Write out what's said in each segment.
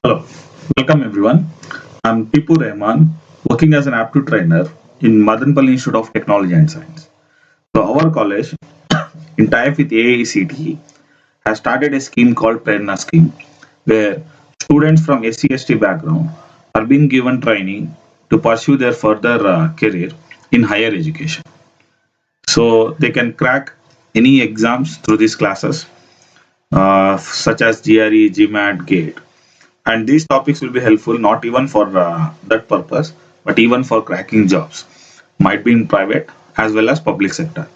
Hello, welcome everyone. I'm Tipu Rahman, working as an aptitude trainer in Madanpalli Institute of Technology and Science. So, our college, in tie-up with AICTE, has started a scheme called Prerna Scheme, where students from SC/ST background are being given training to pursue their further career in higher education. So, they can crack any exams through these classes, such as GRE, GMAT, GATE. And these topics will be helpful not even for that purpose, but even for cracking jobs, might be in private as well as public sector.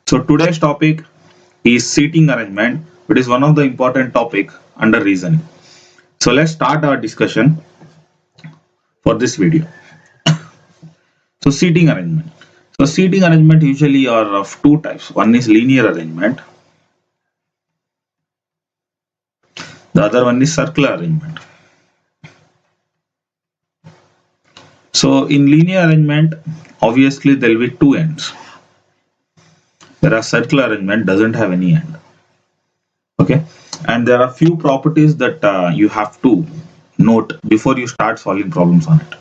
So today's topic is seating arrangement, which is one of the important topic under reasoning. So let's start our discussion for this video. So seating arrangement. So seating arrangement usually are of two types. One is linear arrangement. The other one is circular arrangement. So in linear arrangement, obviously there will be two ends, whereas circular arrangement doesn't have any end. Okay, and there are few properties that you have to note before you start solving problems on it.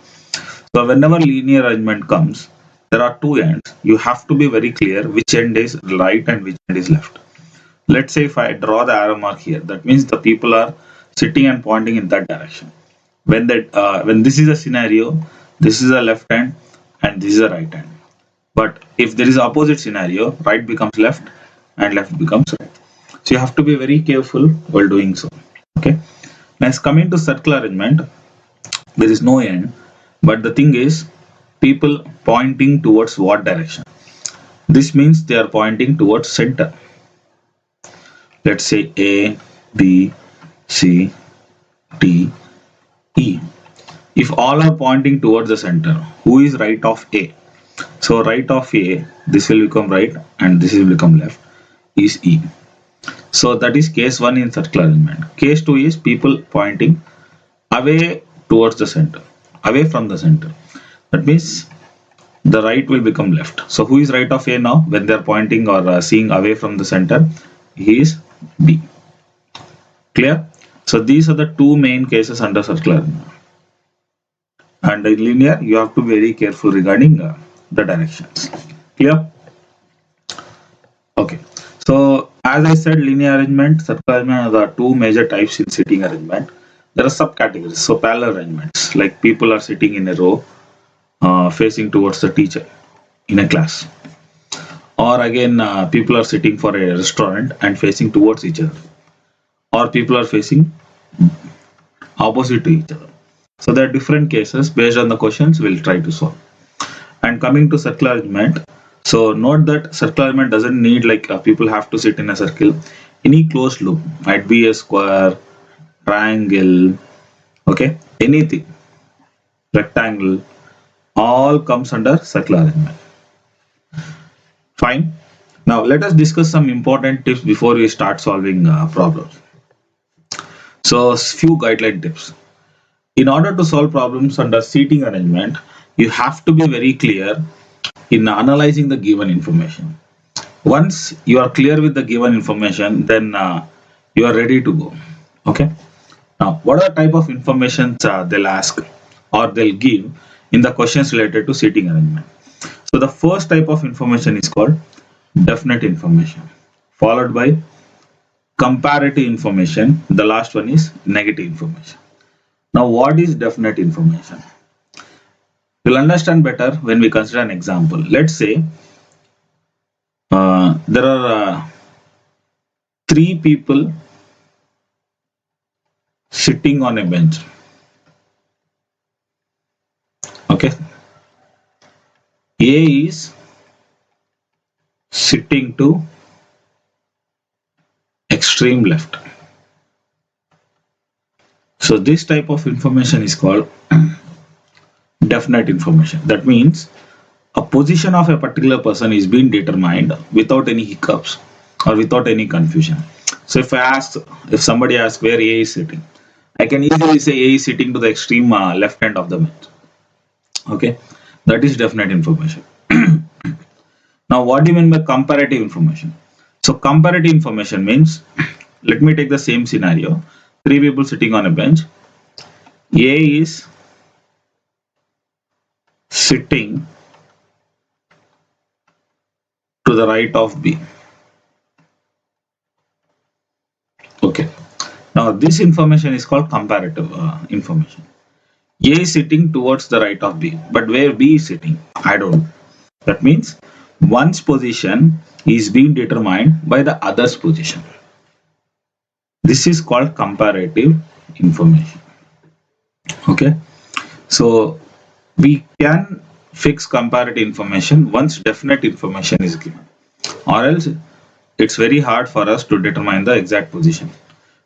So whenever linear arrangement comes, there are two ends. You have to be very clear which end is right and which end is left. Let's say if I draw the arrow mark here, that means the people are sitting and pointing in that direction. When this is a scenario, this is a left hand and this is a right hand. But if there is opposite scenario, right becomes left and left becomes right. So you have to be very careful while doing so. Okay. Next, coming to circular arrangement, there is no end, but the thing is, people pointing towards what direction? This means they are pointing towards center. Let's say A, B, C, D, E. If all are pointing towards the center, who is right of A? So right of A, this will become right and this will become left, is E. So that is case 1 in circular arrangement. Case 2 is people pointing away towards the center, away from the center. That means the right will become left. So who is right of A now when they are pointing or seeing away from the center? He is B. Clear? So these are the two main cases under circular arrangement. And in linear, you have to be very careful regarding the directions. Clear? Okay. So as I said, linear arrangement, circular arrangement are the two major types in seating arrangement. There are subcategories. So parallel arrangements, like people are sitting in a row facing towards the teacher in a class. Or again, people are sitting for a restaurant and facing towards each other. Or people are facing opposite to each other. So there are different cases based on the questions we'll try to solve. And coming to circular arrangement, so note that circular arrangement doesn't need like people have to sit in a circle. Any closed loop might be a square, triangle, okay, anything, rectangle, all comes under circular arrangement. Fine. Now let us discuss some important tips before we start solving problems. So few guideline tips. In order to solve problems under seating arrangement, you have to be very clear in analyzing the given information. Once you are clear with the given information, then you are ready to go. Okay. Now, what are the type of information they'll ask or they'll give in the questions related to seating arrangement? So the first type of information is called definite information, followed by comparative information. The last one is negative information. Now, what is definite information? We'll understand better when we consider an example. Let's say there are three people sitting on a bench. Okay. A is sitting to extreme left. So this type of information is called definite information. That means a position of a particular person is being determined without any hiccups or without any confusion. So if somebody asks where A is sitting, I can easily say A is sitting to the extreme left hand of the bench. Okay, that is definite information. Now, what do you mean by comparative information? So comparative information means, let me take the same scenario. Three people sitting on a bench. A is sitting to the right of B. Okay. Now this information is called comparative information. A is sitting towards the right of B, but where B is sitting, I don't know. That means one's position is being determined by the other's position. This is called comparative information. Okay. So we can fix comparative information once definite information is given, or else it's very hard for us to determine the exact position.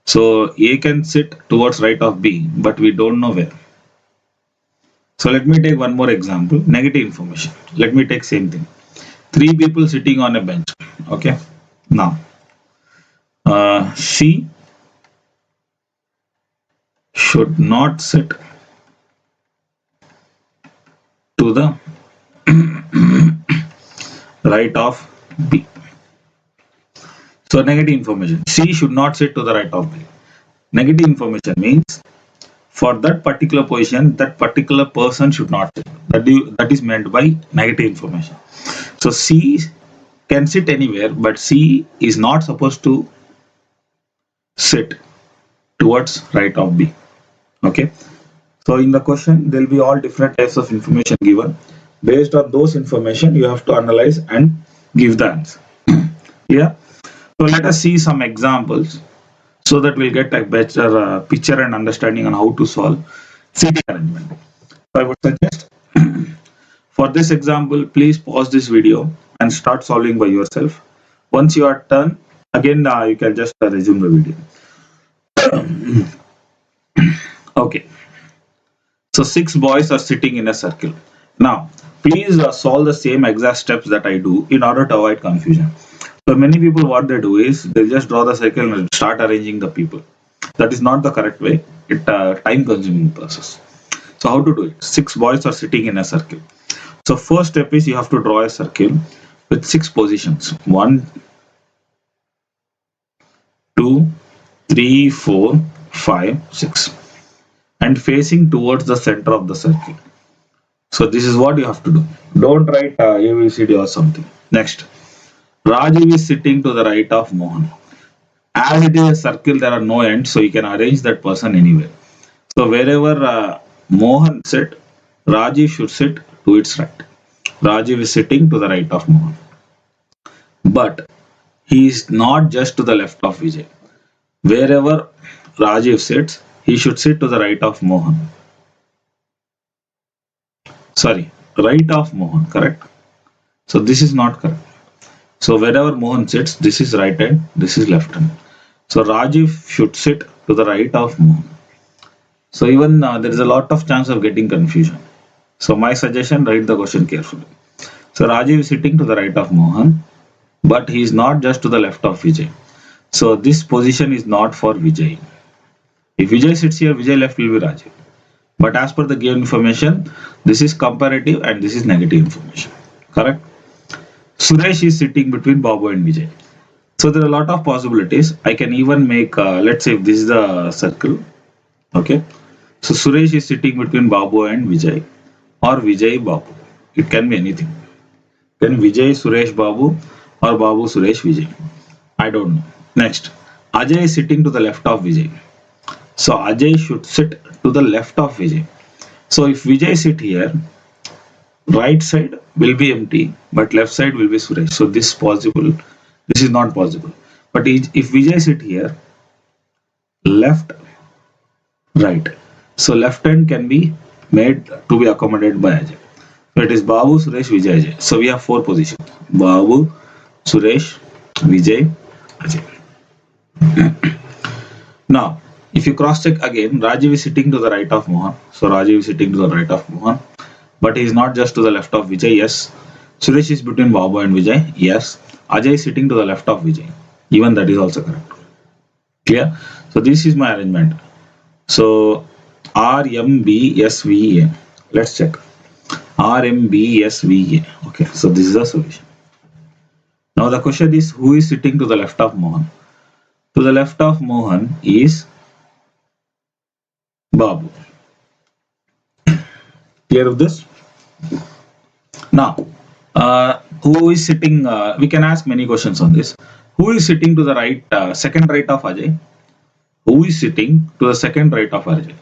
So A can sit towards right of B, but we don't know where. So let me take one more example, negative information. Let me take same thing. Three people sitting on a bench. Okay. Now, C should not sit to the right of B. So negative information. C should not sit to the right of B. Negative information means for that particular position, that particular person should not sit. That is meant by negative information. So C can sit anywhere, but C is not supposed to sit towards right of B. Okay. So in the question, there will be all different types of information given. Based on those information, you have to analyze and give the answer. Yeah. So let us see some examples so that we'll get a better picture and understanding on how to solve city arrangement. So I would suggest for this example, please pause this video and start solving by yourself. Once you are done, again you can just resume the video. Okay. So six boys are sitting in a circle. Now, please solve the same exact steps that I do in order to avoid confusion. So many people, what they do is they just draw the circle and start arranging the people. That is not the correct way. It time-consuming process. So how to do it? Six boys are sitting in a circle. So first step is you have to draw a circle with six positions. 1, 2, 3, 4, 5, 6, and facing towards the center of the circle. So this is what you have to do. Don't write ABCD or something. Next, Rajiv is sitting to the right of Mohan. As it is a circle, there are no ends, so you can arrange that person anywhere. So wherever Mohan sit, Rajiv should sit to its right. Rajiv is sitting to the right of Mohan. But he is not just to the left of Vijay. Wherever Rajiv sits, he should sit to the right of Mohan. Sorry, right of Mohan, correct? So this is not correct. So wherever Mohan sits, this is right hand, this is left hand. So Rajiv should sit to the right of Mohan. So even there is a lot of chance of getting confusion. So my suggestion, write the question carefully. So Rajiv is sitting to the right of Mohan, but he is not just to the left of Vijay. So this position is not for Vijay. If Vijay sits here, Vijay left will be Rajiv. But as per the given information, this is comparative and this is negative information. Correct? Suresh is sitting between Babu and Vijay. So there are a lot of possibilities. I can even make, let's say if this is the circle. Okay. So Suresh is sitting between Babu and Vijay, or Vijay Babu. It can be anything. Then Vijay Suresh Babu or Babu Suresh Vijay. I don't know. Next, Ajay is sitting to the left of Vijay. So Ajay should sit to the left of Vijay. So if Vijay sit here, right side will be empty, but left side will be Suresh. So this is possible. This is not possible. But if Vijay sit here, left, right. So left hand can be made to be accommodated by Ajay. So it is Babu, Suresh, Vijay, Ajay. So we have four positions. Babu, Suresh, Vijay, Ajay. Now, if you cross check again, Rajiv is sitting to the right of Mohan. So Rajiv is sitting to the right of Mohan. But he is not just to the left of Vijay. Yes. Suresh is between Babu and Vijay. Yes. Ajay is sitting to the left of Vijay. Even that is also correct. Clear? So this is my arrangement. So RMBSVA. Let's check. RMBSVA. Okay. So this is the solution. Now the question is, who is sitting to the left of Mohan? To the left of Mohan is Babu. Clear of this? Now, who is sitting? We can ask many questions on this. Who is sitting to the right, second right of Ajay? Who is sitting to the second right of Ajay?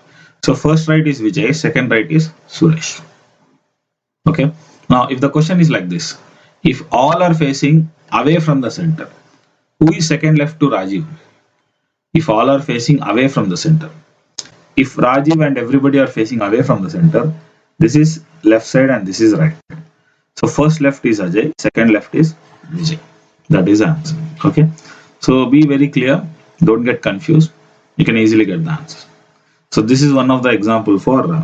So first right is Vijay, second right is Suresh. Okay. Now, if the question is like this, if all are facing away from the center, who is second left to Rajiv? If all are facing away from the center, if Rajiv and everybody are facing away from the center, this is left side and this is right. So first left is Ajay, second left is Vijay. That is the answer. Okay. So be very clear. Don't get confused. You can easily get the answer. So this is one of the example for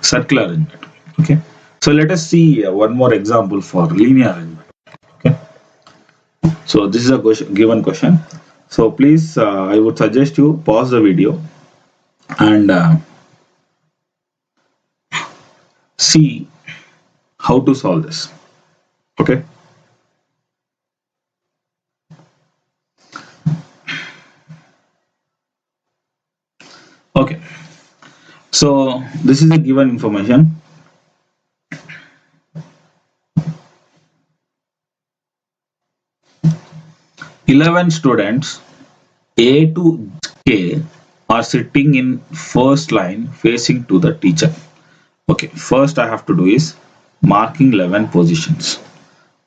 circular arrangement. Okay. So let us see one more example for linear arrangement. Okay. So this is a question, given question. So please, I would suggest you pause the video and see how to solve this. Okay. Okay. So this is a given information. Eleven students A to K are sitting in first line facing to the teacher. Okay, first I have to do is marking 11 positions.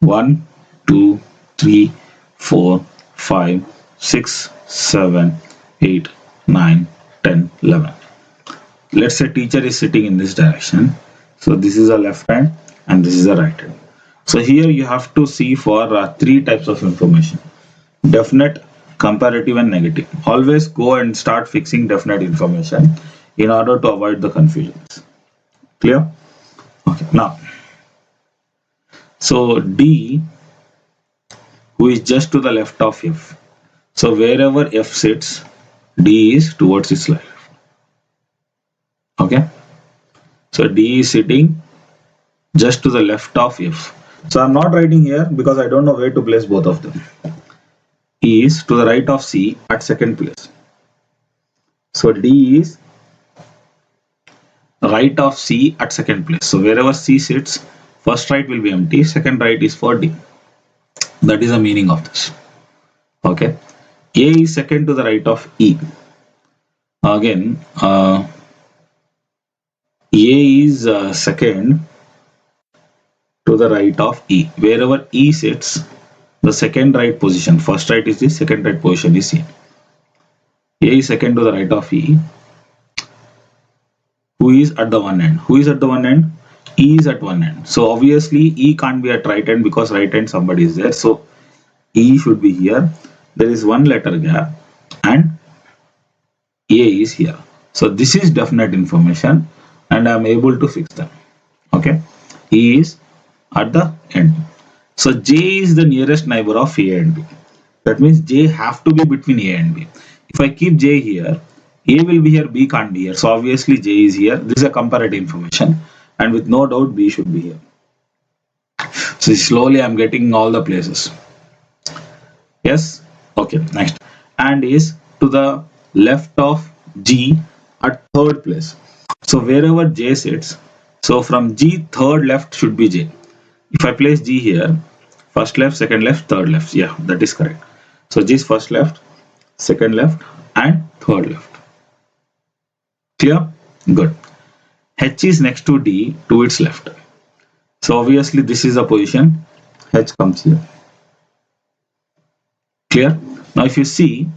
1, 2, 3, 4, 5, 6, 7, 8, 9, 10, 11. Let's say teacher is sitting in this direction. So this is a left hand and this is a right hand. So here you have to see for three types of information: definite, comparative and negative. Always go and start fixing definite information in order to avoid the confusions. Clear? Okay. Now, so D, who is just to the left of F. So wherever F sits, D is towards its left. Okay. So D is sitting just to the left of F. So I'm not writing here because I don't know where to place both of them. E is to the right of C at second place. So D is right of C at second place. So wherever C sits, first right will be empty, second right is for D. That is the meaning of this. Okay. A is second to the right of E. Again, A is second to the right of E. Wherever E sits, the second right position, first right is this, second right position is C. A is second to the right of E. Who is at the one end? Who is at the one end? E is at one end. So obviously E can't be at right end because right end somebody is there. So E should be here. There is one letter gap and A is here. So this is definite information and I am able to fix them. Okay. E is at the end. So J is the nearest neighbor of A and B. That means J have to be between A and B. If I keep J here, A will be here, B can't be here. So obviously J is here. This is a comparative information and with no doubt B should be here. So slowly I'm getting all the places. Yes. Okay. Next. And is to the left of G at third place. So wherever J sits, so from G third left should be J. If I place G here, first left, second left, third left. Yeah, that is correct. So G is first left, second left and third left. Clear? Good. H is next to D to its left. So obviously this is the position. H comes here. Clear? Now if you see,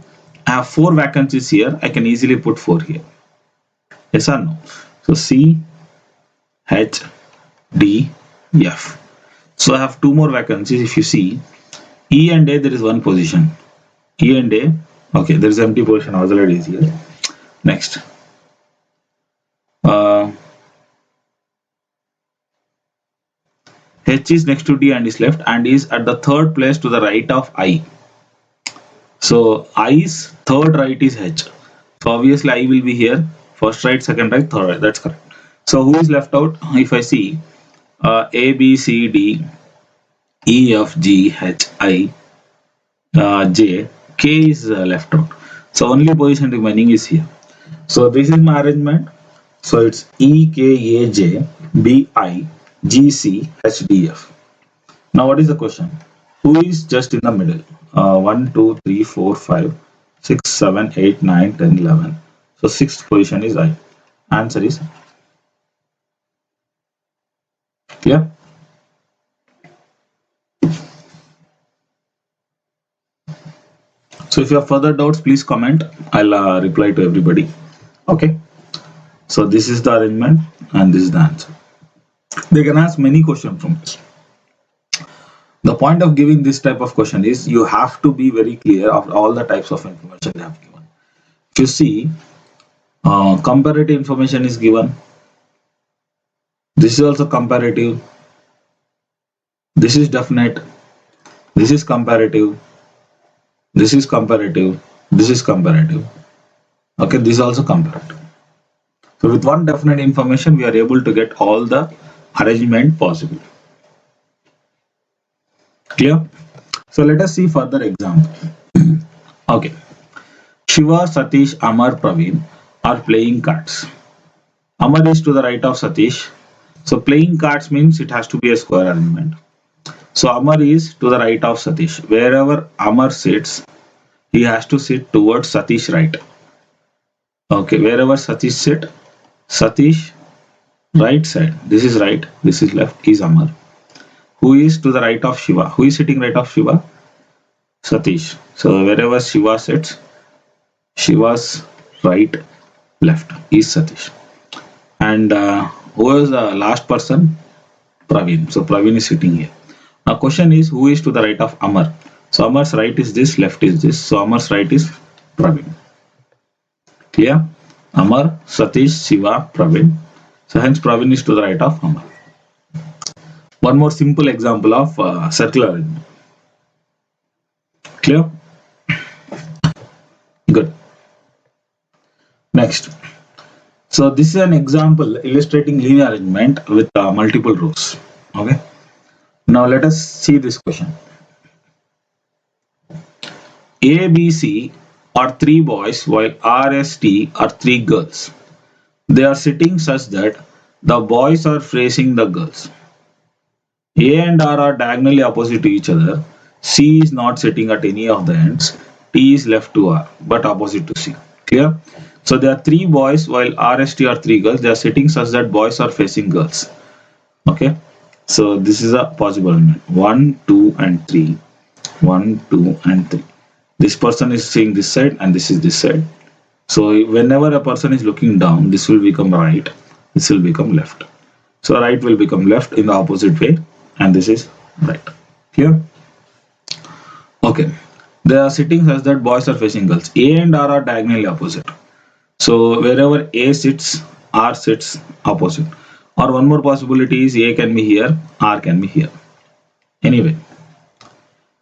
I have 4 vacancies here. I can easily put 4 here. Yes or no? So C, H, D, F. So I have 2 more vacancies. If you see, E and A, there is one position. E and A, okay, there is empty position already is here. Next. H is next to D and is left and is at the third place to the right of I. So I's third right is H. So obviously I will be here. First right, second right, third right. That's correct. So who is left out? If I see A, B, C, D, E, F, G, H, I, J, K is left out. So only position remaining is here. So this is my arrangement. So it's EKAJBIGCHDF. Now what is the question? Who is just in the middle? 1, 2, 3, 4, 5, 6, 7, 8, 9, 10, 11. So sixth position is I. Answer is clear. So if you have further doubts, please comment. I'll reply to everybody. Okay. So this is the arrangement and this is the answer. They can ask many questions from this. The point of giving this type of question is you have to be very clear of all the types of information they have given. If you see, comparative information is given. This is also comparative. This is definite. This is comparative. This is comparative. This is comparative. Okay, this is also comparative. So with one definite information, we are able to get all the arrangement possible. Clear? So let us see further example. Okay. Shiva, Satish, Amar, Praveen are playing cards. Amar is to the right of Satish. So playing cards means it has to be a square arrangement. So Amar is to the right of Satish. Wherever Amar sits, he has to sit towards Satish right. Okay, wherever Satish sit, Satish right side. This is right, this is left, is Amar. Who is to the right of Shiva? Who is sitting right of Shiva? Satish. So wherever Shiva sits, Shiva's right, left is Satish. And who is the last person? Praveen. So Praveen is sitting here. Now question is who is to the right of Amar? So Amar's right is this, left is this. So Amar's right is Praveen. Clear? Amar, Satish, Shiva, Praveen. So hence Praveen is to the right of Amar. One more simple example of circular arrangement. Clear? Good. Next. So this is an example illustrating linear arrangement with multiple rows. Okay. Now let us see this question. A, B, C are three boys while R, S, T are three girls. They are sitting such that the boys are facing the girls. A and R are diagonally opposite to each other. C is not sitting at any of the ends. T is left to R but opposite to C. Clear? So there are three boys while R, S, T are three girls. They are sitting such that boys are facing girls. Okay. So this is a possible arrangement. 1, 2 and 3. 1, 2 and 3. This person is seeing this side and this is this side. So whenever a person is looking down, this will become right, this will become left. So right will become left in the opposite way and this is right. Here. Okay. They are sitting such that boys are facing girls. A and R are diagonally opposite. So wherever A sits, R sits opposite. Or one more possibility is A can be here, R can be here. Anyway,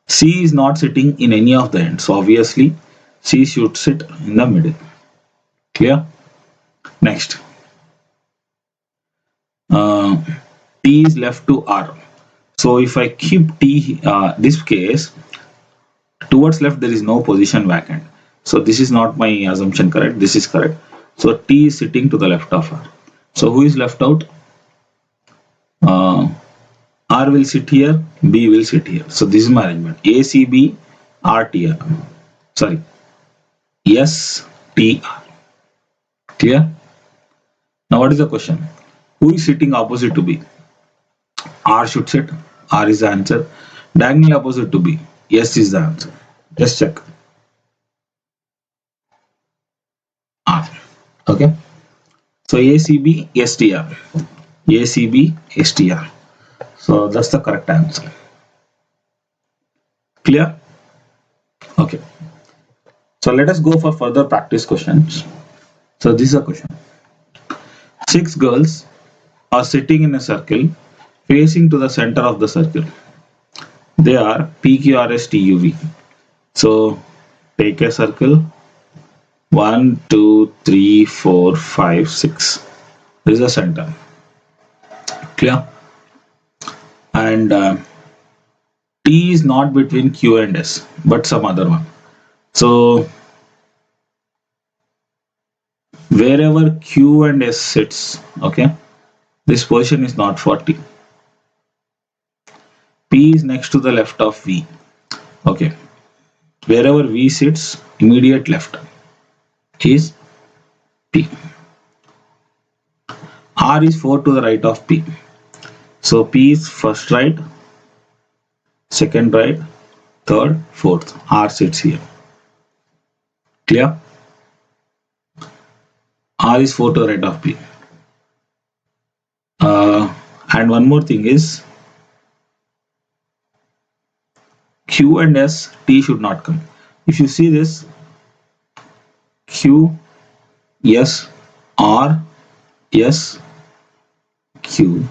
C is not sitting in any of the ends. So obviously C should sit in the middle. Clear? Next. T is left to R. So if I keep T, this case, towards left there is no position vacant. So this is not my assumption correct. This is correct. So T is sitting to the left of R. So who is left out? R will sit here, B will sit here. So this is my arrangement. ACB, RTR. Sorry. STR. Clear? Now what is the question? Who is sitting opposite to B? R should sit. R is the answer. Diagonally opposite to B. S is the answer. Just check. R. Okay. So ACB, STR. ACB, STR. So that's the correct answer. Clear? Okay. So let us go for further practice questions. So this is a question. 6 girls are sitting in a circle facing to the center of the circle. They are PQRSTUV. So take a circle. 1, 2, 3, 4, 5, 6. This is the center. Clear? And T is not between Q and S, but some other one. So wherever Q and S sits, okay, this position is not for T. P is next to the left of V, okay, wherever V sits, immediate left is P. R is 4 to the right of P. So P is first right, second right, third, fourth. R sits here. Clear? R is 4 to the right of P. And one more thing is Q and S, T should not come. If you see this, Q, S, R, S, Q,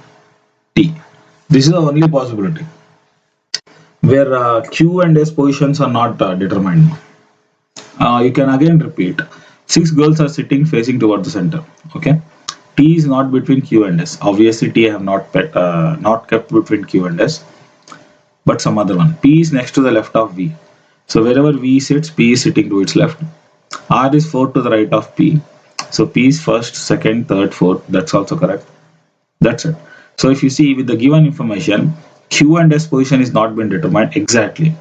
T. This is the only possibility where Q and S positions are not determined. You can again repeat. 6 girls are sitting facing toward the center. Okay. T is not between Q and S. Obviously, T I have not kept between Q and S, but some other one. P is next to the left of V. So wherever V sits, P is sitting to its left. R is 4 to the right of P. So P is first, second, third, fourth. That's also correct. That's it. So if you see with the given information, Q and S position is not been determined exactly.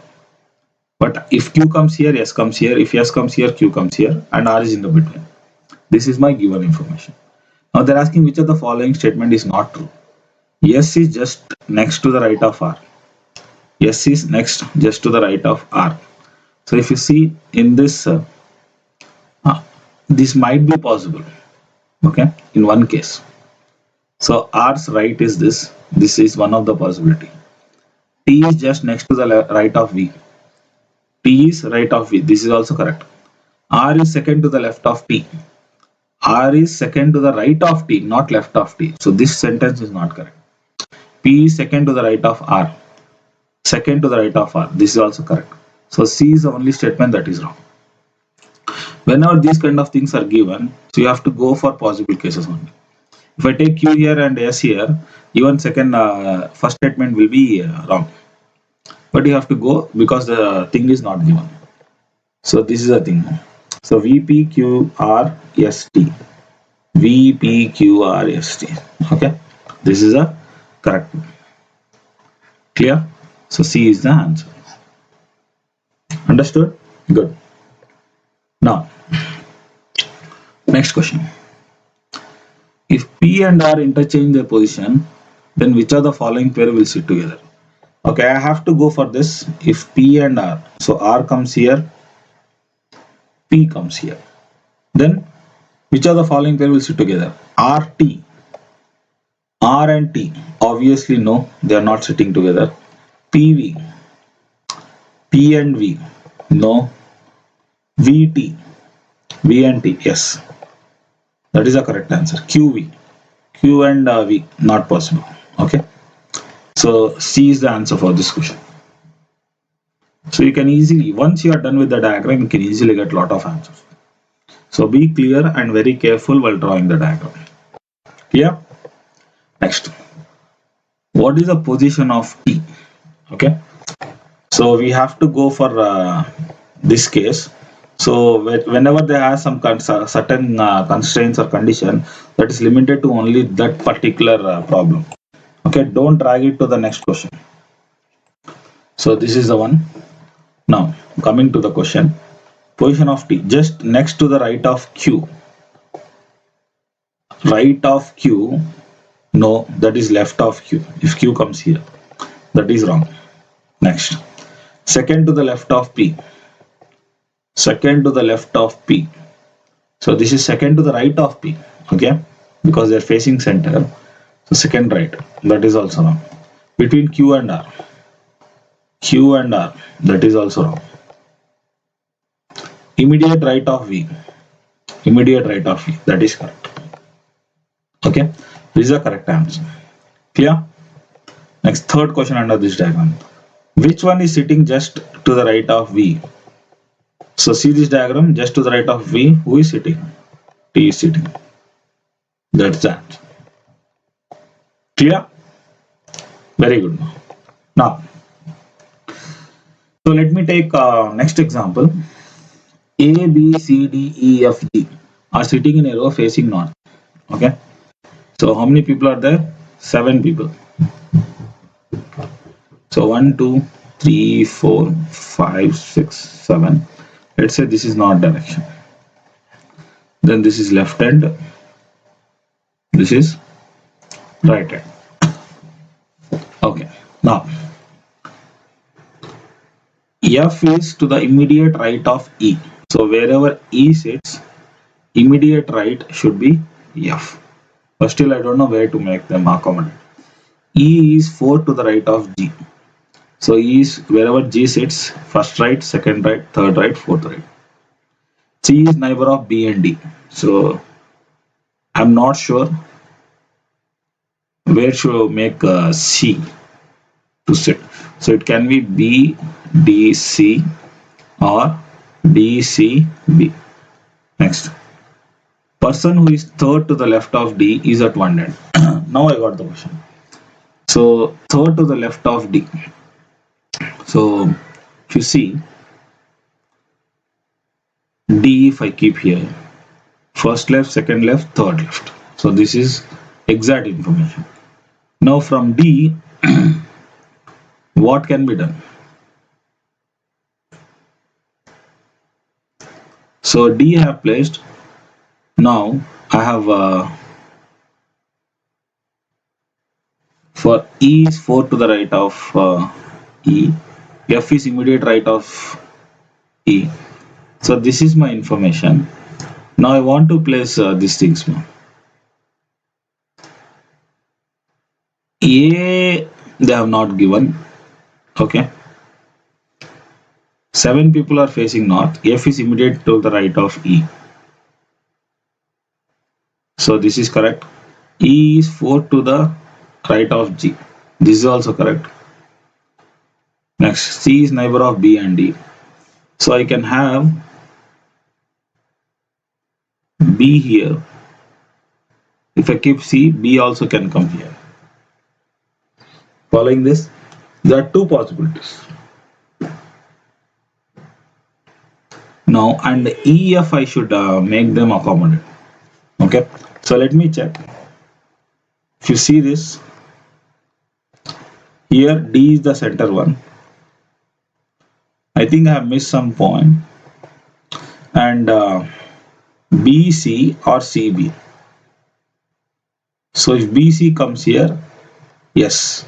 But if Q comes here, S comes here. If S comes here, Q comes here, and R is in the between. This is my given information. Now they're asking which of the following statement is not true. S is just next to the right of R. S is next just to the right of R. So if you see in this, this might be possible. Okay, in one case. So R's right is this. This is one of the possibility. T is just next to the right of V. T is right of V. This is also correct. R is second to the left of T. R is second to the right of T, not left of T. So this sentence is not correct. P is second to the right of R. Second to the right of R. This is also correct. So C is the only statement that is wrong. Whenever these kind of things are given, so you have to go for possible cases only. If I take Q here and S here, even first statement will be wrong. But you have to go because the thing is not given. So this is the thing. So VPQRST. VPQRST. Okay. This is a correct one. Clear? So C is the answer. Understood? Good. Now, next question. If P and R interchange their position, then which of the following pair will sit together? Okay, I have to go for this. If P and R, so R comes here, P comes here. Then which of the following pair will sit together? RT. R and T. Obviously no, they are not sitting together. PV. P and V. No. VT. V and T. Yes. That is the correct answer. QV. Q and V. Not possible. Okay. So C is the answer for this question. So you can easily, once you are done with the diagram, you can easily get a lot of answers. So be clear and very careful while drawing the diagram. Clear? Next. What is the position of T? Okay. So we have to go for this case. So whenever there are some certain constraints or condition that is limited to only that particular problem. Okay, don't drag it to the next question. So this is the one. Now coming to the question, position of T just next to the right of Q. Right of Q, no, that is left of Q. If Q comes here, that is wrong. Next, second to the left of P. Second to the left of P. So this is second to the right of P. Okay, because they are facing center. So second right, that is also wrong. Between Q and R. Q and R, that is also wrong. Immediate right of V. Immediate right of V, that is correct. Okay, this is the correct answer. Clear? Next, third question under this diagram. Which one is sitting just to the right of V? So see this diagram, just to the right of V, who is sitting? T is sitting. That's that. Clear? Very good. Now, so let me take next example. A, B, C, D, E, F, G. are sitting in a row facing north. Okay. So how many people are there? 7 people. So 1, 2, 3, 4, 5, 6, 7. Let's say this is north direction. Then this is left hand. This is right hand. Okay. Now F is to the immediate right of E. So wherever E sits, immediate right should be F. But still I don't know where to make them accommodate. E is 4 to the right of G. So E is wherever G sits, first right, second right, third right, fourth right. C is neighbor of B and D. So I'm not sure where should I make C to sit. So it can be B, D, C or D, C, B. Next. Person who is third to the left of D is at one end. Now I got the question. So third to the left of D. So if you see D, if I keep here, first left, second left, third left. So this is exact information. Now from D, what can be done? So D I have placed. Now I have for E is 4 to the right of E. F is immediate right of E. So this is my information. Now I want to place these things. A they have not given. Okay. 7 people are facing north. F is immediate to the right of E. So this is correct. E is 4 to the right of G. This is also correct. Next, C is neighbor of B and D. So I can have B here. If I keep C, B also can come here. Following this, there are two possibilities. Now, and E, F I should make them accommodate. Okay, so let me check. If you see this, here D is the center one. I think I have missed some point. And BC or CB. So if BC comes here, yes,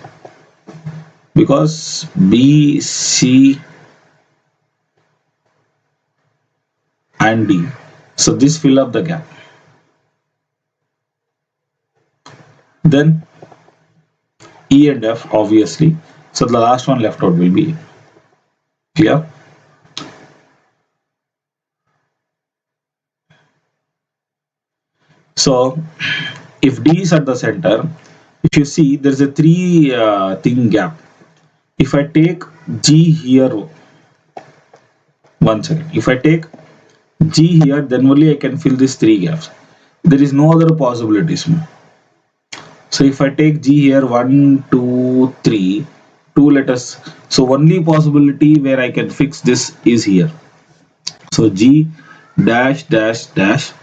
because BC and D. So this fill up the gap. Then E and F obviously. So the last one left out will be clear. So if D is at the center, if you see there is a three thing gap. If I take G here, one second. If I take G here, then only I can fill these three gaps. There is no other possibilities. So if I take G here, 1, 2, 3, 2 letters. So only possibility where I can fix this is here. So G dash dash dash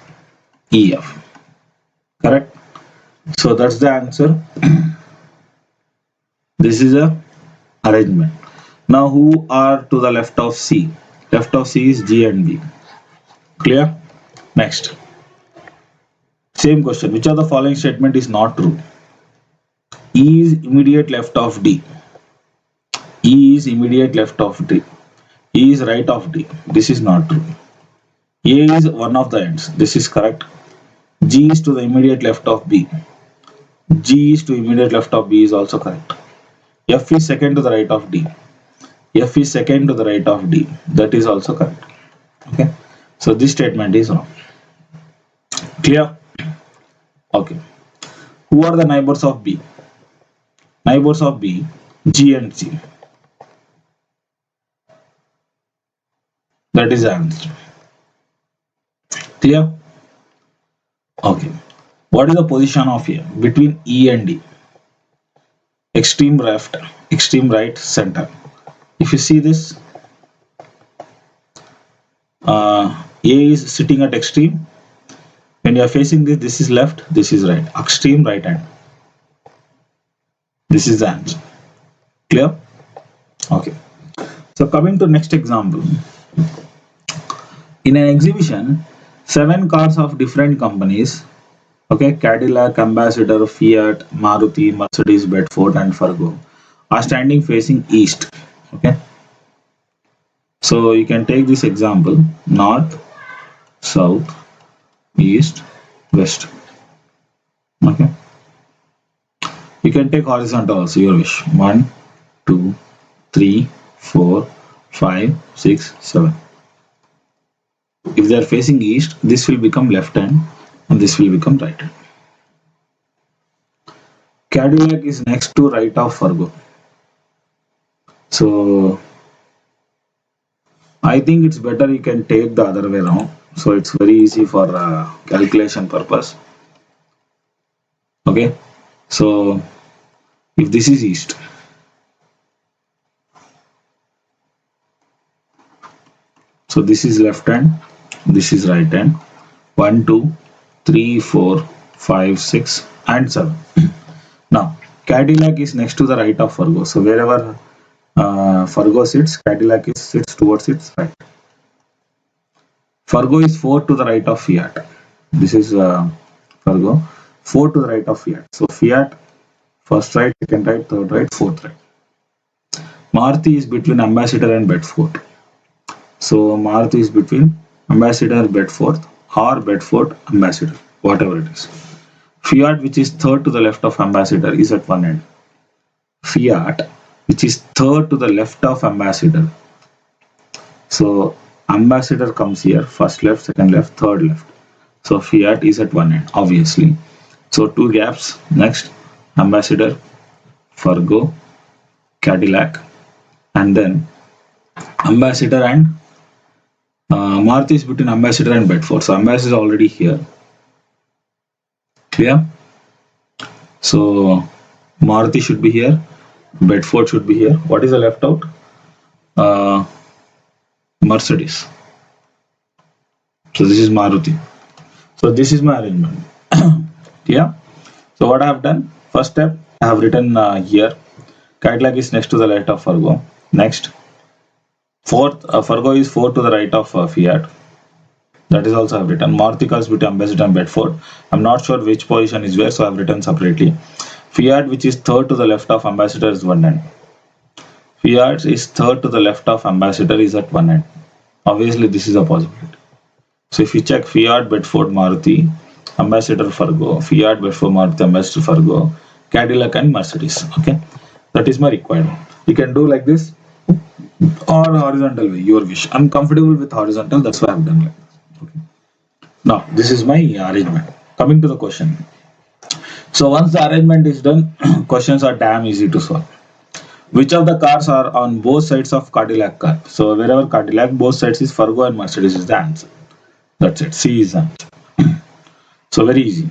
EF. Correct? So that's the answer. This is a arrangement. Now who are to the left of C? Left of C is G and B. Clear? Next. Same question. Which of the following statement is not true? E is immediate left of D. E is immediate left of D. E is right of D. This is not true. A is one of the ends. This is correct. G is to the immediate left of B. G is to immediate left of B is also correct. F is second to the right of D. F is second to the right of D. That is also correct. Okay. So this statement is wrong. Clear? Okay. Who are the neighbors of B? Neighbors of B, G and C. That is the answer. Clear? Okay. What is the position of A between E and D? Extreme left, extreme right, center. If you see this, A is sitting at extreme, When you are facing this, this is left, this is right, extreme right hand. This is the answer. Clear? Okay. So coming to next example. In an exhibition, 7 cars of different companies, okay, Cadillac, Ambassador, Fiat, Maruti, Mercedes, Bedford, and Fargo, are standing facing east. Okay. So you can take this example: north, south, east, west. Okay. You can take horizontal also, your wish. 1, 2, 3, 4, 5, 6, 7. If they are facing east, this will become left hand and this will become right hand. Cadillac is next to right of Fargo. So I think it's better you can take the other way around. So it's very easy for calculation purpose. Okay. So if this is east, so this is left hand, this is right hand. 1, 2, 3, 4, 5, 6, and 7. Now Cadillac is next to the right of Fargo. So wherever Fargo sits, Cadillac sits towards its right. Fargo is 4 to the right of Fiat. This is Fargo. 4 to the right of Fiat. So Fiat, first right, second right, third right, fourth right. Maruti is between Ambassador and Bedford. So Maruti is between Ambassador, Bedford, or Bedford, Ambassador, whatever it is. Fiat, which is third to the left of Ambassador, is at one end. Fiat, which is third to the left of Ambassador. So Ambassador comes here, first left, second left, third left. So Fiat is at one end, obviously. So 2 gaps. Next, Ambassador, Fargo, Cadillac, and then Ambassador and Maruti is between Ambassador and Bedford. So Ambassador is already here. Clear? So Maruti should be here. Bedford should be here. What is the left out? Mercedes. So this is Maruti. So this is my arrangement. Yeah. So what I have done? First step, I have written here. Cadillac is next to the right of Fargo. Next, fourth, Fargo is 4 to the right of Fiat. That is also I have written. Maruti comes between Ambassador and Bedford. I'm not sure which position is where, so I have written separately. Fiat, which is third to the left of Ambassador, is one end. Fiat is third to the left of Ambassador, is at one end. Obviously, this is a possibility. So if you check Fiat, Bedford, Maruti, Ambassador, Fargo, Fiat, Bedford, Maruti, Ambassador, Fargo, Cadillac, and Mercedes. Okay, that is my requirement. You can do like this or horizontal way, your wish. I'm comfortable with horizontal, that's why I've done like this. Okay. Now this is my arrangement. Coming to the question. So once the arrangement is done, questions are damn easy to solve. Which of the cars are on both sides of Cadillac car? So wherever Cadillac, both sides is Fargo and Mercedes is the answer. That's it. C is the answer. So very easy.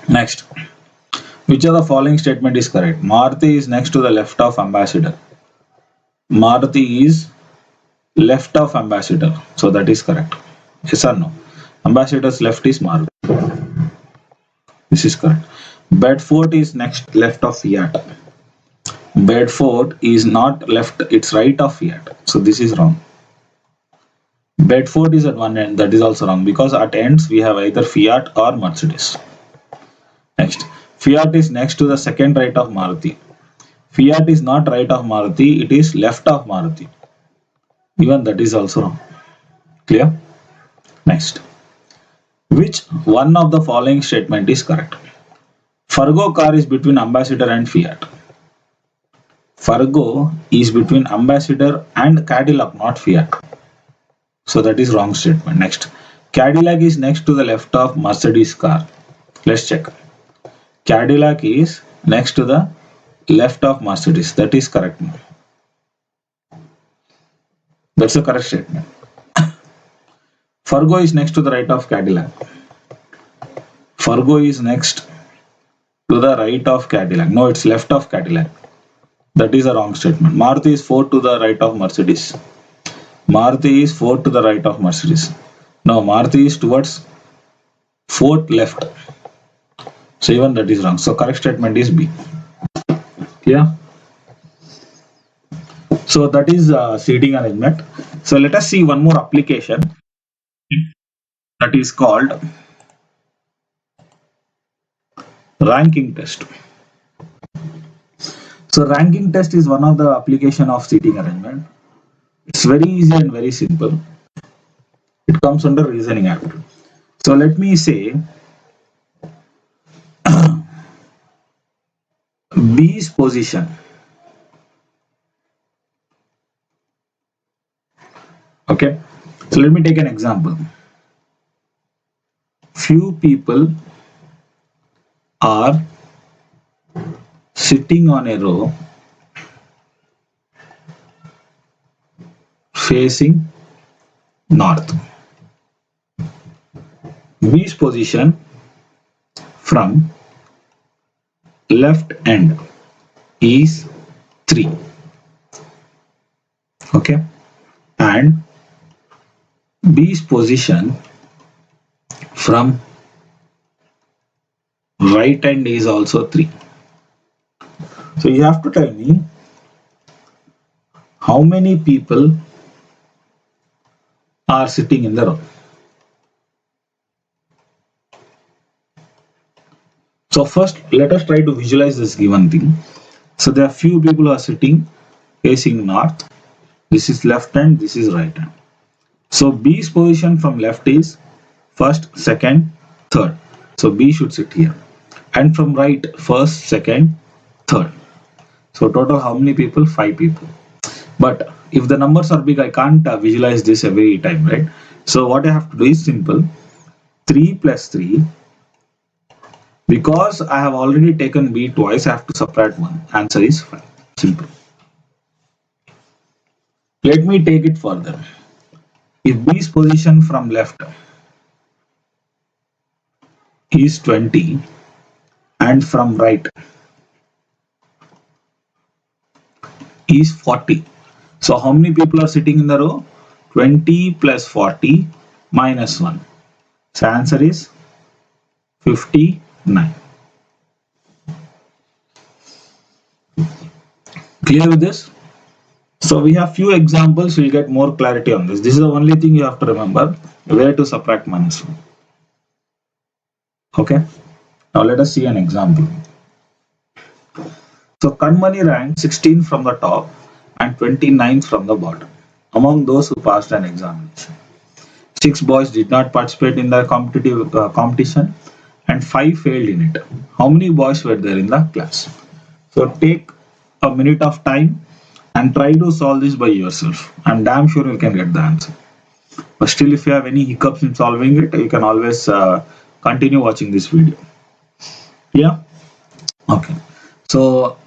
Next. Which of the following statement is correct? Maruti is next to the left of Ambassador. Maruti is left of Ambassador. So that is correct. Yes or no? Ambassador's left is Maruti. This is correct. Bedford is next left of Fiat. Bedford is not left, it's right of Fiat. So this is wrong. Bedford is at one end, that is also wrong because at ends we have either Fiat or Mercedes. Next, Fiat is next to the second right of Maruti. Fiat is not right of Maruti, it is left of Maruti. Even that is also wrong. Clear? Next. Which one of the following statement is correct? Fargo car is between Ambassador and Fiat. Fargo is between Ambassador and Cadillac, not Fiat. So that is wrong statement. Next, Cadillac is next to the left of Mercedes car. Let's check. Cadillac is next to the left of Mercedes. That is correct. That's the correct statement. Fargo is next to the right of Cadillac. Fargo is next to the right of Cadillac. No, it's left of Cadillac. That is a wrong statement. Maruti is 4 to the right of Mercedes. Maruti is 4 to the right of Mercedes. No, Maruti is towards fourth left. So even that is wrong. So correct statement is B. Yeah. So that is seating arrangement. So let us see one more application that is called ranking test. So ranking test is one of the application of seating arrangement. It's very easy and very simple. It comes under reasoning aptitude. So let me say B's position. Okay. So let me take an example. Few people are sitting on a row facing north. B's position from left end is 3. Okay. And B's position from right end is also 3. So you have to tell me how many people are sitting in the row. So first let us try to visualize this given thing. So there are few people who are sitting facing north. This is left hand, this is right hand. So B's position from left is first, second, third. So B should sit here. And from right, first, second, third. So total how many people? 5 people. But if the numbers are big, I can't visualize this every time, right? So what I have to do is simple. 3 plus 3. Because I have already taken B twice, I have to subtract 1. Answer is 5. Simple. Let me take it further. If B's position from left is 20 and from right is 40. So how many people are sitting in the row? 20 plus 40 minus 1. So answer is 59. Clear with this? So we have few examples, you'll get more clarity on this. This is the only thing you have to remember, where to subtract minus 1. Okay. Now let us see an example. So Kanmani ranked 16 from the top and 29 from the bottom among those who passed an examination. 6 boys did not participate in the competitive competition and 5 failed in it. How many boys were there in the class? So take a minute of time and try to solve this by yourself. I'm damn sure you can get the answer. But still, if you have any hiccups in solving it, you can always continue watching this video. Yeah. Okay. So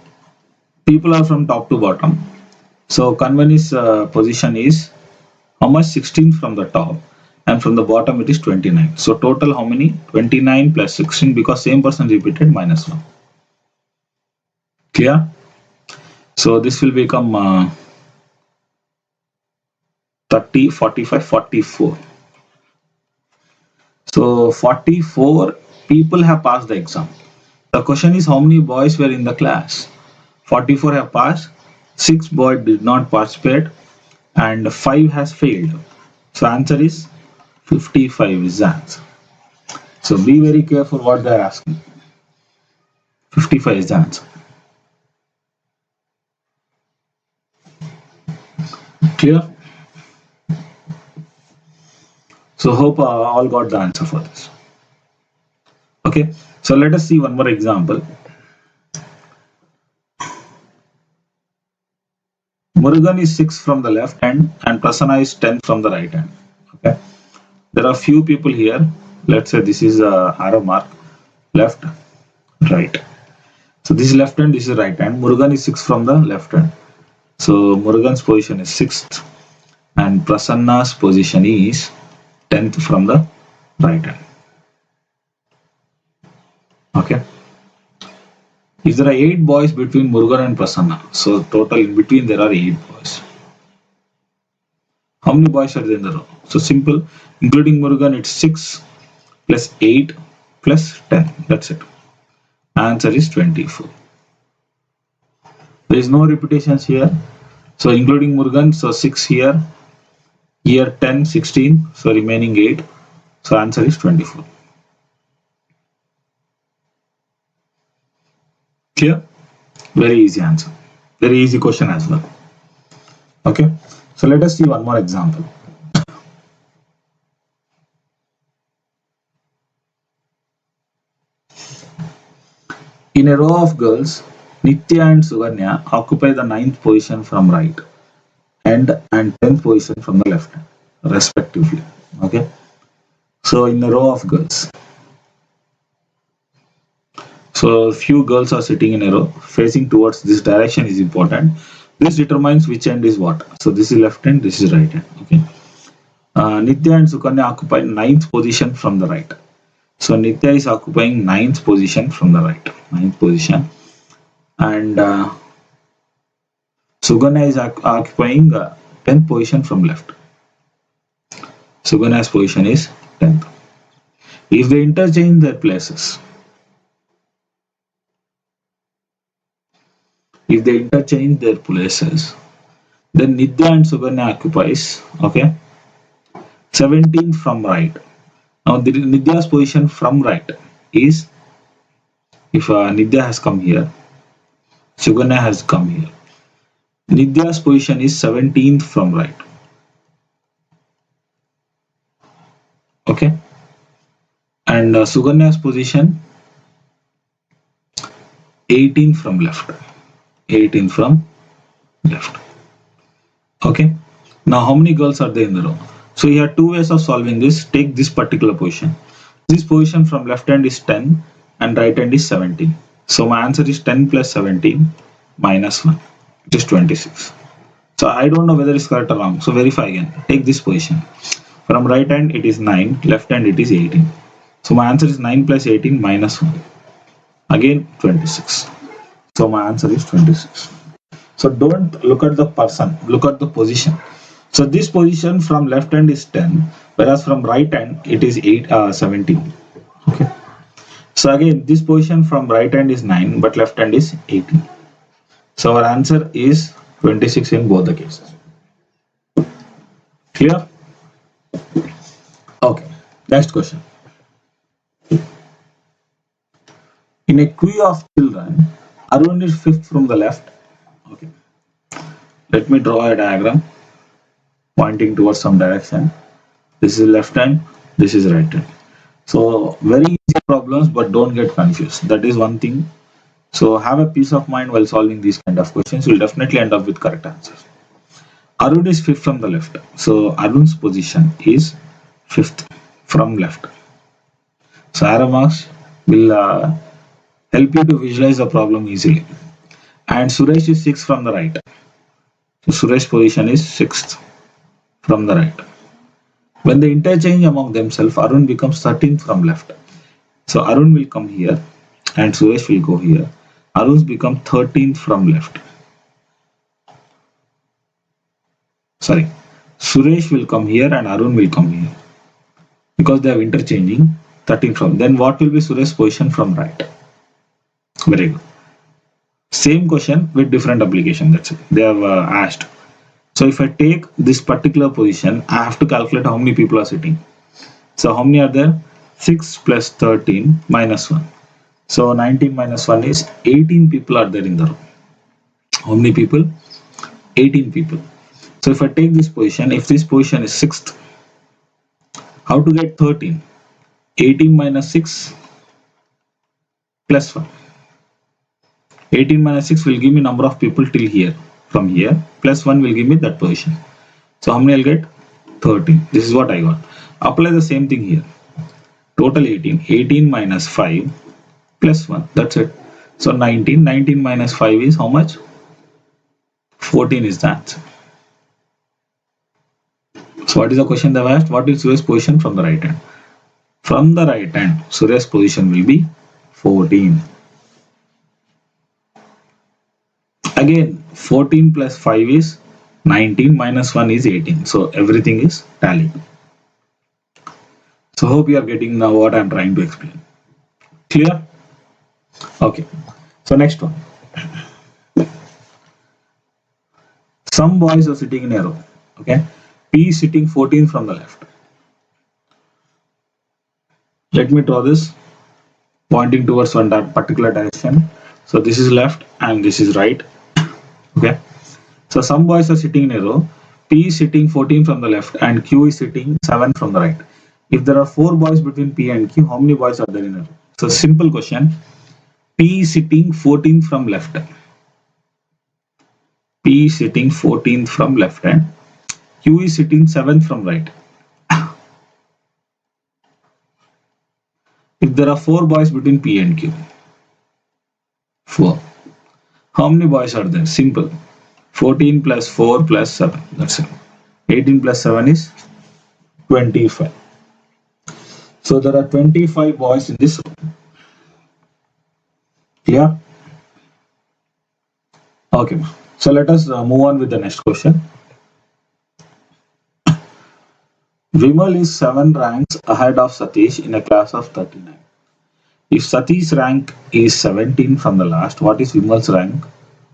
people are from top to bottom. So Kanmani's position is how much? 16 from the top, and from the bottom it is 29. So total how many? 29 plus 16, because same person repeated, minus 1. Clear? So this will become 30, 45, 44. So 44 people have passed the exam. The question is how many boys were in the class? 44 have passed, 6 boys did not participate, and 5 has failed. So answer is 55 is the answer. So be very careful what they are asking. 55 is the answer. Clear? So hope all got the answer for this. Okay, so let us see one more example. Murugan is 6 from the left hand and Prasanna is 10 from the right hand. Okay, there are few people here. Let's say this is a arrow mark, left, right. So this is left hand, this is right hand. Murugan is 6 from the left hand. So Murugan's position is 6th and Prasanna's position is 10th from the right hand. Okay. If there are 8 boys between Murugan and Prasanna, so total in between there are 8 boys. How many boys are there in the row? So simple, including Murugan, it's 6 plus 8 plus 10. That's it. Answer is 24. There is no repetitions here. So including Murugan, so 6 here, here 10, 16, so remaining 8. So answer is 24. Clear? Very easy answer. Very easy question as well. Okay. So let us see one more example. In a row of girls, Nitya and Suganya occupy the 9th position from right and 10th position from the left, respectively. Okay. So in a row of girls, so few girls are sitting in a row facing towards this direction is important. This determines which end is what. So this is left hand, this is right hand. Okay. Nitya and Sukanya occupy 9th position from the right. So Nitya is occupying 9th position from the right. 9th position. And Suganya is occupying 10th position from left. Suganya's position is 10th. If they interchange their places, then Nitya and Suganya occupies, okay, 17th from right. Now the Nidya's position from right is, if Nidya has come here, Suganya has come here. Nidya's position is 17th from right. Okay. And Suganya's position 18 from left. 18 from left. Okay. Now how many girls are there in the row? So you have two ways of solving this. Take this particular position. This position from left hand is 10 and right hand is 17. So my answer is 10 plus 17 minus 1, which is 26. So I don't know whether it's correct or wrong. So verify again. Take this position. From right hand it is 9, left hand it is 18. So my answer is 9 plus 18 minus 1. Again 26. So my answer is 26. So don't look at the person, look at the position. So this position from left hand is 10, whereas from right hand it is 17. Okay. So again, this position from right hand is 9, but left hand is 18. So our answer is 26 in both the cases. Clear? Okay. Next question. In a queue of children, Arun is 5th from the left. Okay. Let me draw a diagram pointing towards some direction. This is left hand, this is right hand. So very easy problems, but don't get confused. That is one thing. So have a peace of mind while solving these kind of questions. You'll definitely end up with correct answers. Arun is 5th from the left. So Arun's position is 5th from left. So arrow marks will help you to visualize the problem easily. And Suresh is 6th from the right. So Suresh's position is 6th from the right. When they interchange among themselves, Arun becomes 13th from left. So Arun will come here and Suresh will go here. Arun's become 13th from left. Sorry, Suresh will come here and Arun will come here. Because they are interchanging 13 from. Then what will be Suresh's position from right? Very good. Same question with different application. That's it. They have asked. So if I take this particular position, I have to calculate how many people are sitting. So how many are there? 6 plus 13 minus 1. So 19 minus 1 is 18 people are there in the room. How many people? 18 people. So if I take this position, if this position is 6th, how to get 13? 18 minus 6 plus 1. 18 minus 6 will give me number of people till here. From here, plus 1 will give me that position. So how many I'll get? 13. This is what I got. Apply the same thing here. Total 18. 18 minus 5 plus 1. That's it. So 19. 19 minus 5 is how much? 14 is the answer. So what is the question they've asked? What is Suresh's position from the right hand? From the right hand, Suresh's position will be 14. Again, 14 plus 5 is 19, minus 1 is 18. So everything is tally. So hope you are getting now what I'm trying to explain. Clear? Okay. So next one. Some boys are sitting in a row. Okay. P is sitting 14 from the left. Let me draw this pointing towards one particular direction. So this is left and this is right. Okay. So some boys are sitting in a row. P is sitting 14 from the left and Q is sitting 7 from the right. If there are 4 boys between P and Q, how many boys are there in a row? So simple question. P is sitting 14 from left. P is sitting 14 from left and Q is sitting 7 from right. If there are 4 boys between P and Q, 4. How many boys are there? Simple. 14 plus 4 plus 7. That's it. 18 plus 7 is 25. So there are 25 boys in this room. Clear? Okay. So let us move on with the next question. Vimal is 7 ranks ahead of Satish in a class of 39. If Satish's rank is 17 from the last, what is Vimal's rank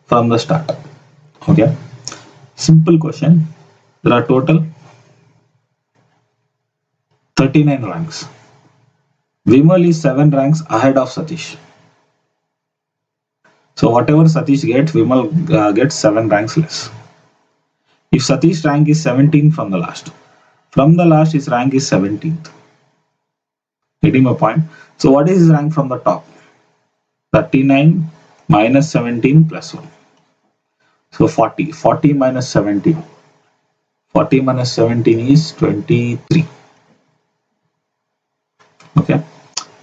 from the start? Okay. Simple question. There are total 39 ranks. Vimal is 7 ranks ahead of Satish. So whatever Satish gets, Vimal gets 7 ranks less. If Satish's rank is 17 from the last his rank is 17th. Getting my point? So what is his rank from the top? 39 minus 17 plus 1. So 40. 40 minus 17. 40 minus 17 is 23. Okay.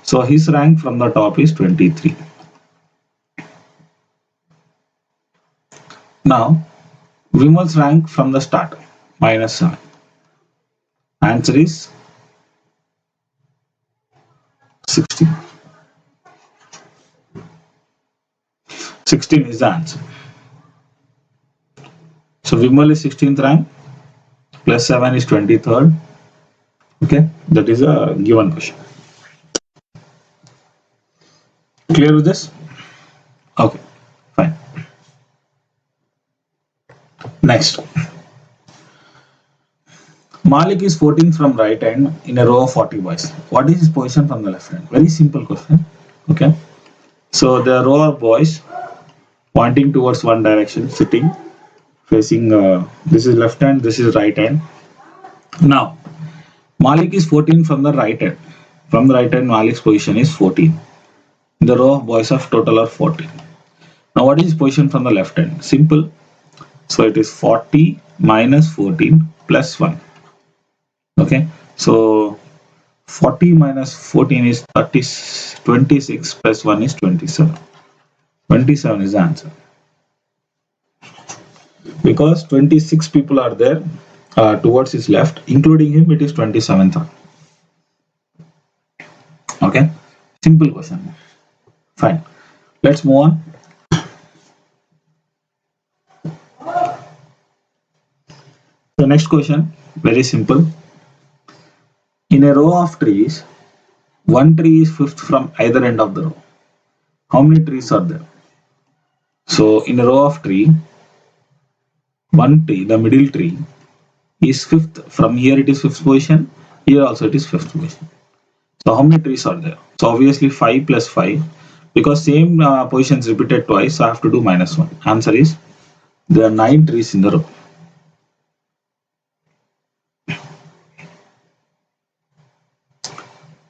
So his rank from the top is 23. Now, Vimal's rank from the start, minus 7. Answer is 16. 16 is the answer. So Vimal is 16th rank, plus 7 is 23rd. Okay, that is a given question. Clear with this? Okay, fine. Next. Malik is 14 from right hand in a row of 40 boys. What is his position from the left hand? Very simple question. Okay. So the row of boys pointing towards one direction, sitting, facing, this is left hand, this is right hand. Now, Malik is 14 from the right hand. From the right hand, Malik's position is 14. The row of boys of total are 14. Now, what is his position from the left hand? Simple. So it is 40 minus 14 plus 1. Okay. So 40 minus 14 is 30, 26 plus 1 is 27. 27 is the answer. Because 26 people are there towards his left, including him, it is 27th. Okay. Simple question. Fine. Let's move on. The next question, very simple. In a row of trees, one tree is fifth from either end of the row. How many trees are there? So in a row of tree, one tree, the middle tree, is fifth. From here it is fifth position. Here also it is fifth position. So how many trees are there? So obviously 5 plus 5. Because same positions repeated twice, so I have to do minus 1. Answer is there are 9 trees in the row.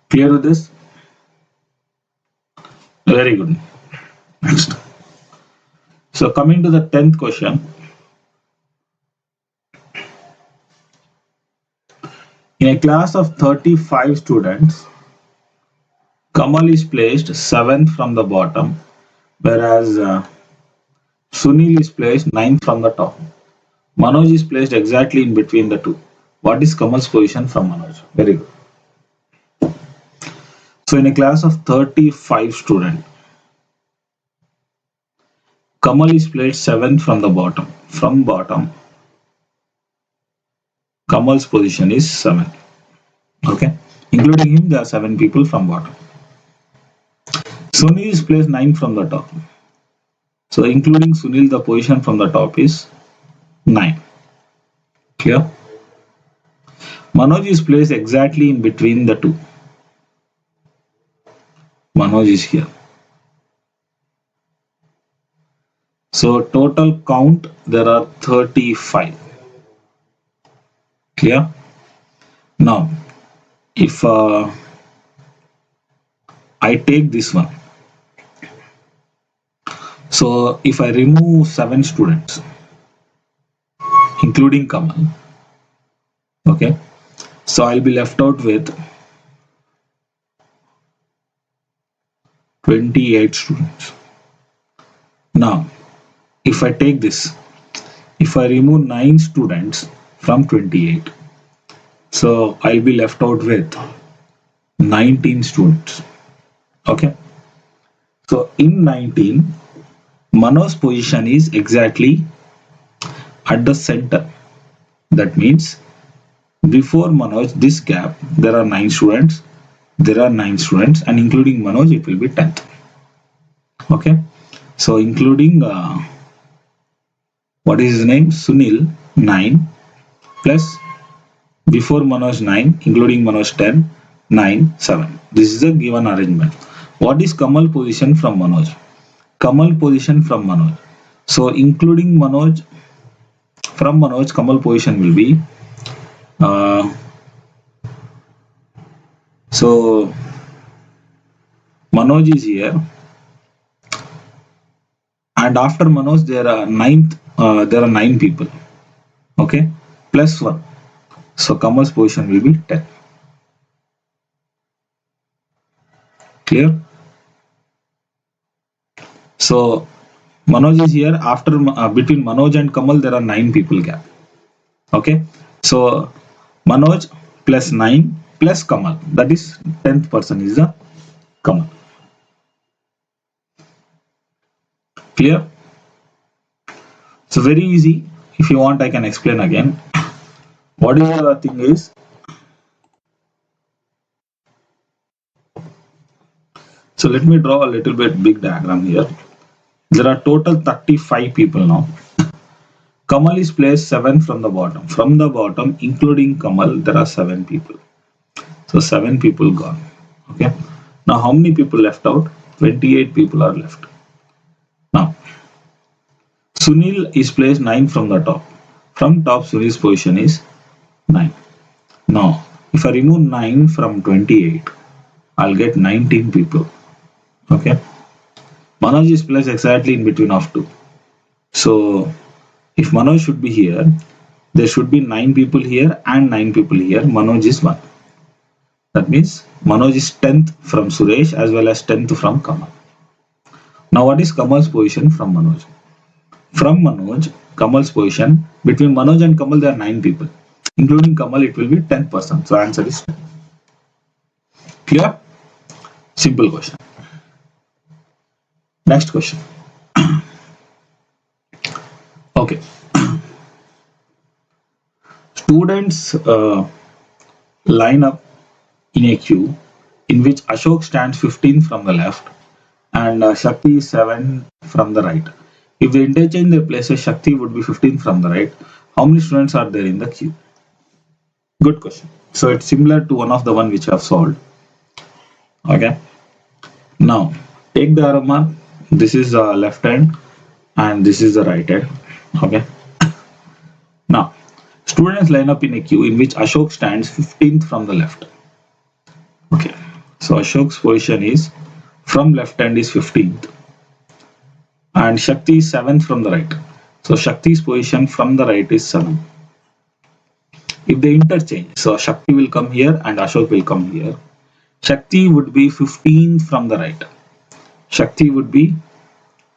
Clear with this? Very good. Next. So coming to the 10th question. In a class of 35 students, Kamal is placed 7th from the bottom, whereas Sunil is placed 9th from the top. Manoj is placed exactly in between the two. What is Kamal's position from Manoj? Very good. So in a class of 35 students, Kamal is placed 7th from the bottom. From bottom, Kamal's position is 7. Okay. Including him, there are 7 people from bottom. Sunil is placed 9 from the top. So including Sunil, the position from the top is 9. Clear? Manoj is placed exactly in between the two. Manoj is here. So total count, there are 35. Clear? Now, if I take this one, so if I remove 7 students, including Kamal, okay, so I'll be left out with 28 students. Now, if I take this, if I remove 9 students from 28, so I'll be left out with 19 students. Okay. So in 19, Manoj's position is exactly at the center. That means before Manoj, this gap, there are 9 students. There are 9 students, and including Manoj, it will be 10th. Okay. So including what is his name? Sunil 9 plus before Manoj 9, including Manoj 10, 9, 7. This is a given arrangement. What is Kamal position from Manoj? Kamal position from Manoj. So including Manoj, from Manoj, Kamal position will be so Manoj is here, and after Manoj there are 9 people. Okay, plus 1. So Kamal's position will be 10. Clear? So Manoj is here. After between Manoj and Kamal, there are 9 people gap. Okay, so Manoj plus 9 plus Kamal, that is 10th person is the Kamal. Clear? So very easy. If you want, I can explain again. What is the thing is, so let me draw a little bit big diagram here. There are total 35 people now. Kamal is placed 7 from the bottom. From the bottom, including Kamal, there are 7 people. So 7 people gone. Okay. Now how many people left out? 28 people are left. Now Sunil is placed 9 from the top. From top, Sunil's position is 9. Now if I remove 9 from 28, I'll get 19 people. Okay. Manoj is placed exactly in between of two. So if Manoj should be here, there should be 9 people here and 9 people here. Manoj is 1. That means Manoj is 10th from Suresh as well as 10th from Kamal. Now what is Kamal's position from Manoj? From Manoj, Kamal's position, between Manoj and Kamal there are 9 people. Including Kamal, it will be 10%. So answer is 10. Clear? Simple question. Next question. Okay. Students line up in a queue in which Ashok stands 15 from the left and Shakti is 7 from the right. If they interchange their places, Shakti would be 15 from the right. How many students are there in the queue? Good question. So it's similar to one of the one which I have solved. Okay. Now take the arrow mark. This is the left hand and this is the right hand. Okay. Now students line up in a queue in which Ashok stands 15th from the left. Okay. So Ashok's position is from left hand is 15th and Shakti is 7th from the right. So Shakti's position from the right is 7. If they interchange, so Shakti will come here and Ashok will come here. Shakti would be 15 from the right. Shakti would be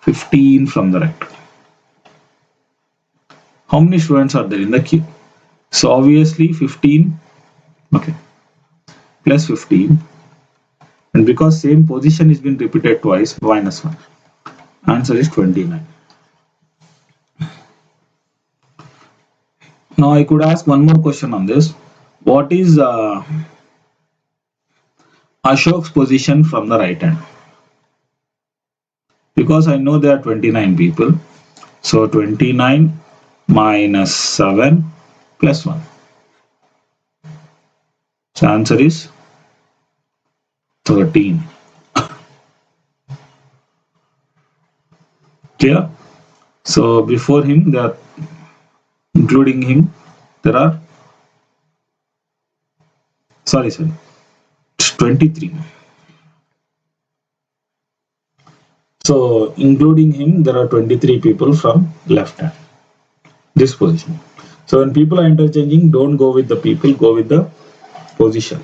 15 from the right. How many students are there in the queue? So obviously 15, okay, plus 15. And because same position is been repeated twice, minus 1. Answer is 29. Now I could ask one more question on this. What is Ashok's position from the right hand. Because I know there are 29 people, so 29 minus 7 plus 1. So answer is 13. Clear? So before him, there are, including him, there are, sorry, it's 23. So including him, there are 23 people from left hand, this position. So when people are interchanging, don't go with the people, go with the position.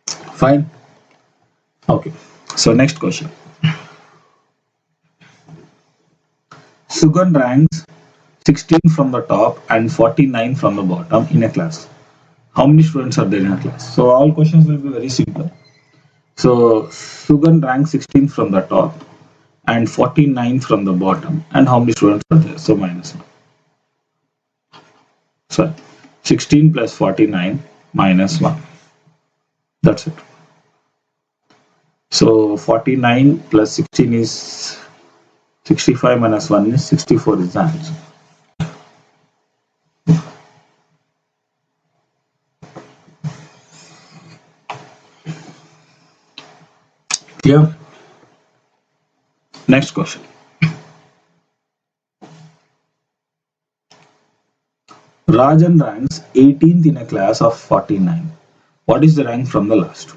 Fine. Okay. So next question. Sugan ranks 16 from the top and 49 from the bottom in a class. How many students are there in a class? So all questions will be very simple. So Sugan ranks 16 from the top and 49 from the bottom. And how many students are there? So minus 1. So 16 plus 49 minus 1. That's it. So 49 plus 16 is 65 minus 1 is 64 is the answer. Clear? Next question. Rajan ranks 18th in a class of 49. What is the rank from the last?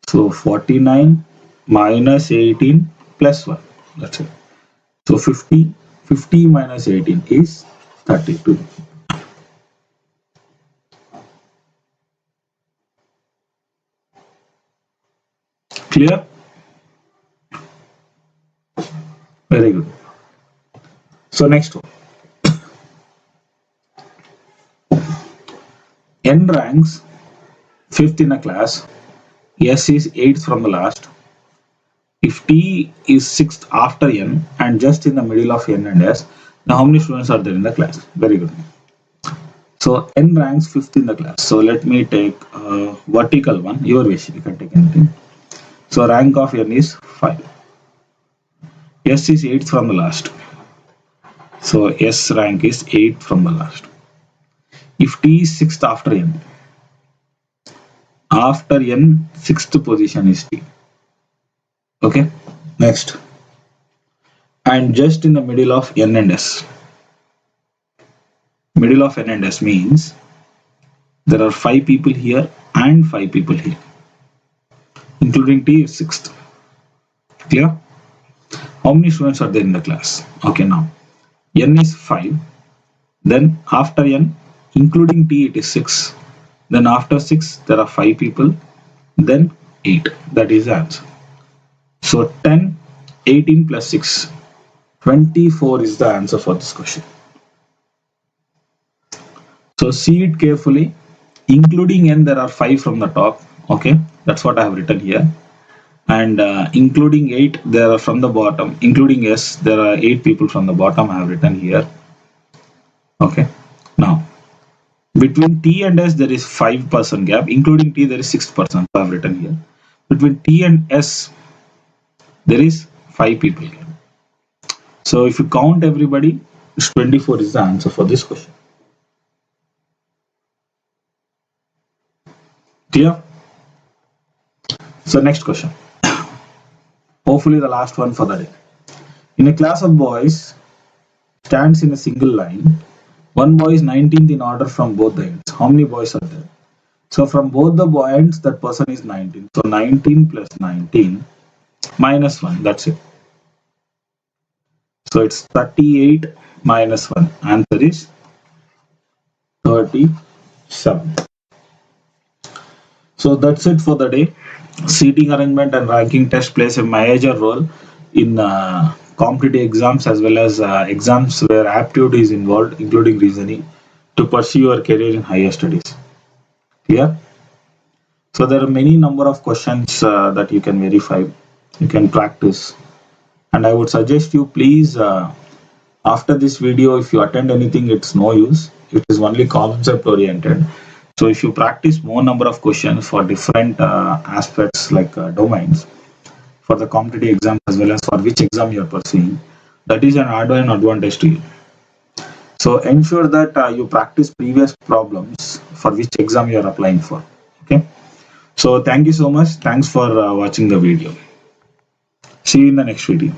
So 49 minus 18 plus 1. That's it. So 50 minus 18 is 32. Clear? Very good. So next one. N ranks 5th in a class. S is 8th from the last. If T is 6th after N and just in the middle of N and S, now how many students are there in the class? Very good. So N ranks 5th in the class. So let me take a vertical one. Your wish, you can take anything. So rank of N is 5. S is 8th from the last. So S rank is 8th from the last. If T is 6th after N, after N, 6th position is T. Okay, next. And just in the middle of N and S. Middle of N and S means there are 5 people here and 5 people here, including T is 6th. Clear? How many students are there in the class? Okay, now N is 5. Then after N, including T, it is 6. Then after 6, there are 5 people. Then 8. That is the answer. So 10, 18 plus 6, 24 is the answer for this question. So see it carefully. Including N, there are 5 from the top. Okay, that's what I have written here. And including 8, there are from the bottom. Including S, there are 8 people from the bottom. I have written here. Okay, now between T and S, there is 5% gap. Including T, there is 6%. So I have written here. Between T and S, there is 5 people here. So if you count everybody, 24 is the answer for this question. Clear? So next question. Hopefully the last one for the day. In a class of boys, stands in a single line. One boy is 19th in order from both the ends. How many boys are there? So from both the ends, that person is 19. So 19 plus 19 minus 1. That's it. So it's 38 minus 1. Answer is 37. So that's it for the day. Seating arrangement and ranking test plays a major role in competitive exams as well as exams where aptitude is involved, including reasoning, to pursue your career in higher studies. Clear? So there are many number of questions that you can verify, you can practice, and I would suggest you please after this video, if you attend anything, it's no use. It is only concept oriented. So if you practice more number of questions for different aspects like domains for the competitive exam as well as for which exam you are pursuing, that is an add-on advantage to you. So ensure that you practice previous problems for which exam you are applying for. Okay. So thank you so much. Thanks for watching the video. See you in the next video.